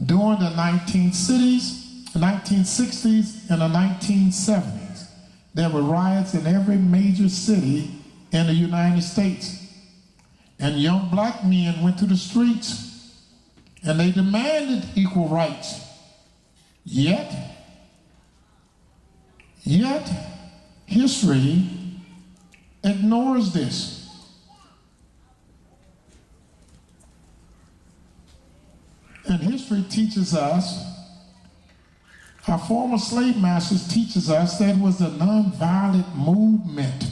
During the 1960s and the 1970s, there were riots in every major city in the United States. And young black men went to the streets and they demanded equal rights. Yet, history ignores this. And history teaches us, our former slave masters teaches us that it was a nonviolent movement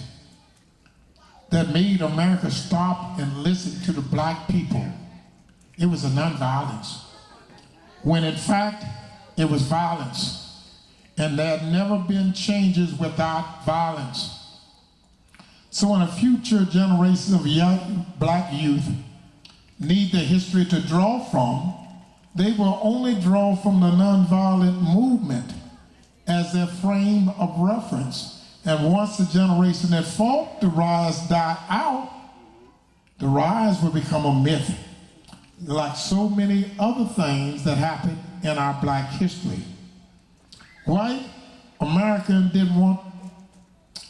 that made America stop and listen to the black people. It was a nonviolence, when in fact it was violence. And there had never been changes without violence. So when a future generation of young black youth need the history to draw from, they will only draw from the nonviolent movement as their frame of reference. And once the generation that fought the rise die out, the rise will become a myth, like so many other things that happened in our black history. White Americans didn't want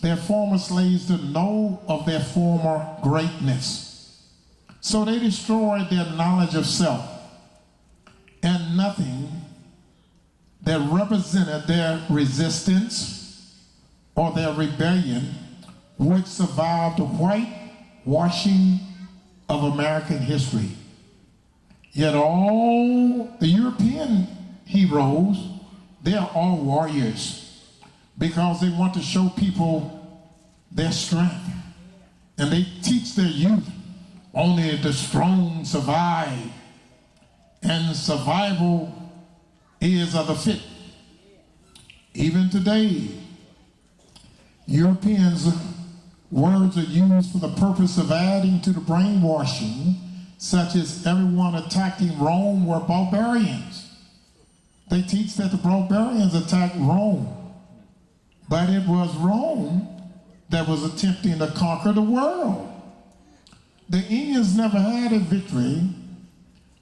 their former slaves to know of their former greatness. So they destroyed their knowledge of self, and nothing that represented their resistance or their rebellion would survive the whitewashing of American history. Yet all the European heroes, they're all warriors because they want to show people their strength. And they teach their youth only the strong survive, and survival is of the fit. Even today, Europeans' words are used for the purpose of adding to the brainwashing, such as everyone attacking Rome were barbarians. They teach that the barbarians attacked Rome, but it was Rome that was attempting to conquer the world. The Indians never had a victory,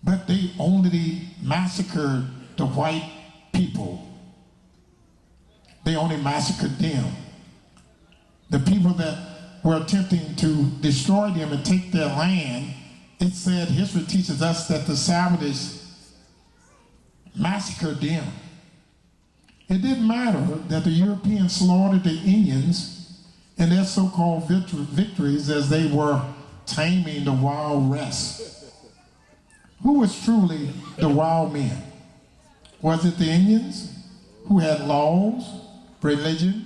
but they only massacred the white people. They only massacred them. The people that were attempting to destroy them and take their land, it said, history teaches us that the savages massacred them. It didn't matter that the Europeans slaughtered the Indians in their so-called victories as they were taming the wild rest. Who was truly the wild men? Was it the Indians who had laws, religion,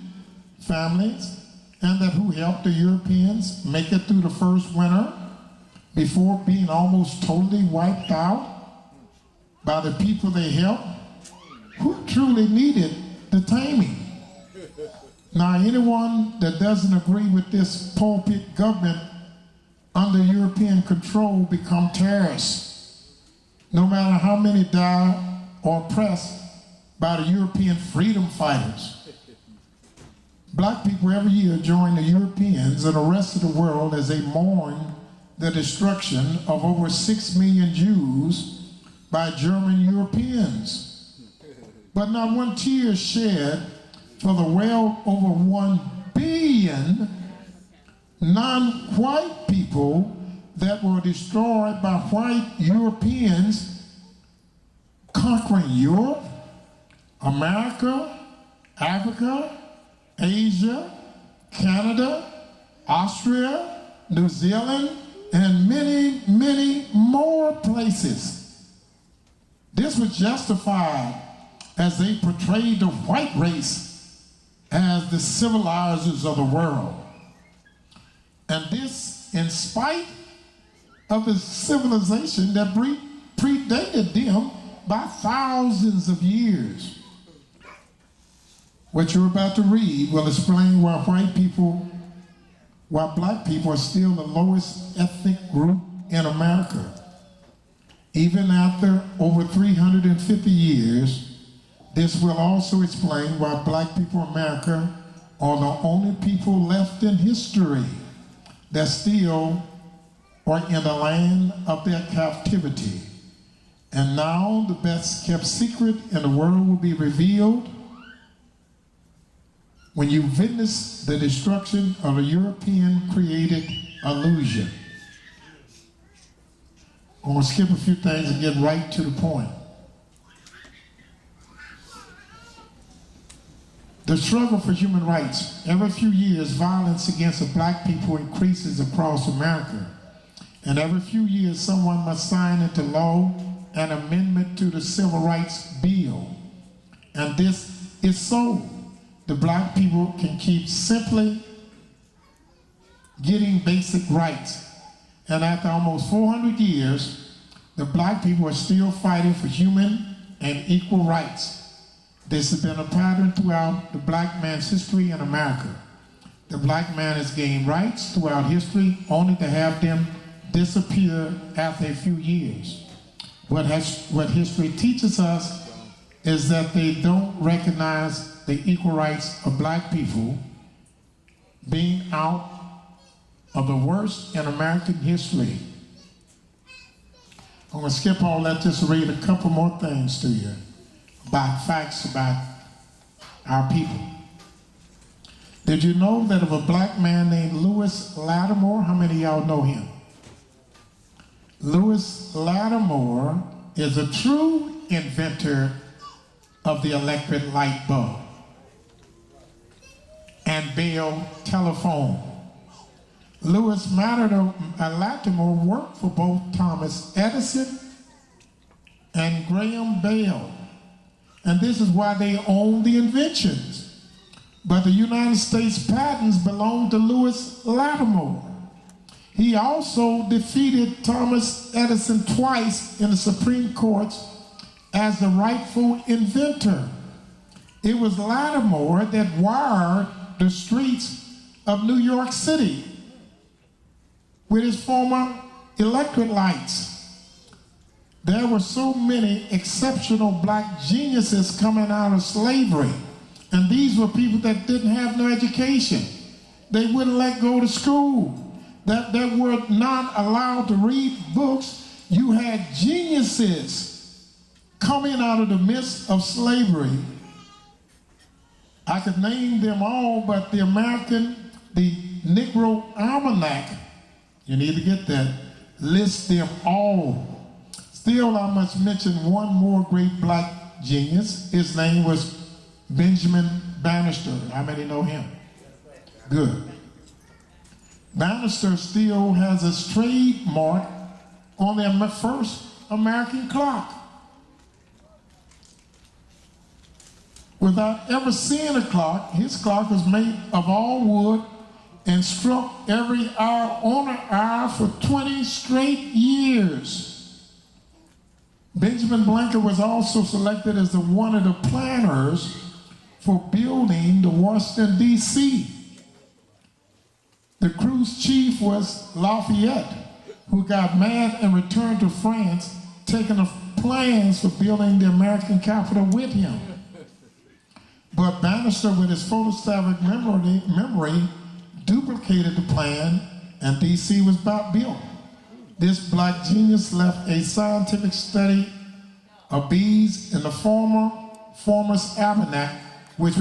families, and that who helped the Europeans make it through the first winter before being almost totally wiped out by the people they helped? Who truly needed the taming? Now, anyone that doesn't agree with this pulpit government under European control become terrorists, no matter how many die or oppressed by the European freedom fighters. Black people every year join the Europeans and the rest of the world as they mourn the destruction of over 6 million Jews by German Europeans. But not one tear shed for the well over 1 billion non-white people that were destroyed by white Europeans conquering Europe, America, Africa, Asia, Canada, Austria, New Zealand, and many, many more places. This was justified as they portrayed the white race as the civilizers of the world. And this in spite of the civilization that predated them by thousands of years. What you're about to read will explain why black people are still the lowest ethnic group in America. Even after over 350 years, this will also explain why black people in America are the only people left in history that still are in the land of their captivity. And now the best kept secret in the world will be revealed when you witness the destruction of a European created illusion. I'm going to skip a few things and get right to the point. The struggle for human rights. Every few years, violence against the black people increases across America. And every few years, someone must sign into law an amendment to the Civil Rights Bill. And this is so the black people can keep simply getting basic rights. And after almost 400 years, the black people are still fighting for human and equal rights. This has been a pattern throughout the black man's history in America. The black man has gained rights throughout history only to have them disappear after a few years. What history teaches us is that they don't recognize the equal rights of black people being out of the worst in American history. I'm going to skip all that, just read a couple more things to you about facts about our people. Did you know that of a black man named Lewis Lattimore? How many of y'all know him? Lewis Lattimore is a true inventor of the electric light bulb and Bell telephone. Lewis Lattimore worked for both Thomas Edison and Graham Bell. And this is why they own the inventions. But the United States patents belong to Lewis Lattimore. He also defeated Thomas Edison twice in the Supreme Court as the rightful inventor. It was Lattimore that wired the streets of New York City with his former electric lights. There were so many exceptional black geniuses coming out of slavery, and these were people that didn't have no education. They wouldn't let go to school. That they were not allowed to read books. You had geniuses coming out of the midst of slavery. I could name them all, but the Negro Almanac, you need to get that, lists them all. Still, I must mention one more great black genius. His name was Benjamin Bannister. How many know him? Good. Bannister still has a trademark on the first American clock. Without ever seeing a clock, his clock was made of all wood and struck every hour on an hour for 20 straight years. Benjamin Blanker was also selected as one of the planners for building the Washington, D.C. The crew's chief was Lafayette, who got mad and returned to France, taking the plans for building the American Capitol with him. But Bannister, with his photostatic memory, duplicated the plan, and D.C. was about built. This black genius left a scientific study of bees in the former's almanac, which